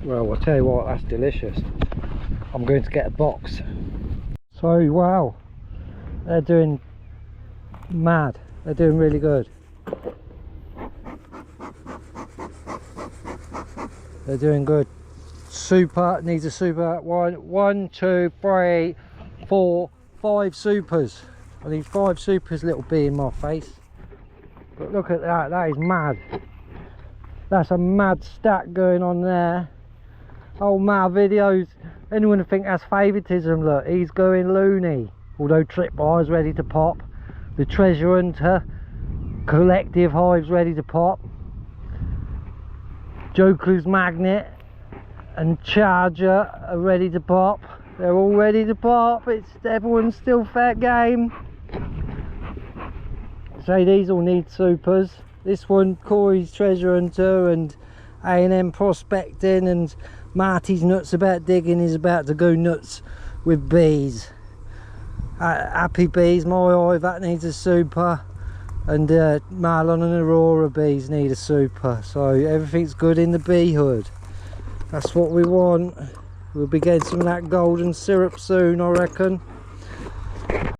Well, I'll tell you what, that's delicious. I'm going to get a box. So, wow, they're doing mad. They're doing really good. They're doing good. Super, needs a super. One, 2, 3, 4, 5 supers. I need 5 supers, little bee in my face. But look at that, that is mad. That's a mad stack going on there. Oh, mad videos. Anyone would think that's favouritism. Look, he's going loony. Although Tripwire's ready to pop. The Treasure Hunter collective hives ready to pop. Joker's Magnet and Charger are ready to pop. They're all ready to pop. It's everyone's still fair game. So these all need supers. This one, Corey's Treasure Hunter and A&M Prospecting, and Marty's nuts about digging is about to go nuts with bees. Happybees, my hive, that needs a super, and Marlon and Aurora bees need a super. So everything's good in the bee hood. That's what we want. We'll be getting some of that golden syrup soon, I reckon.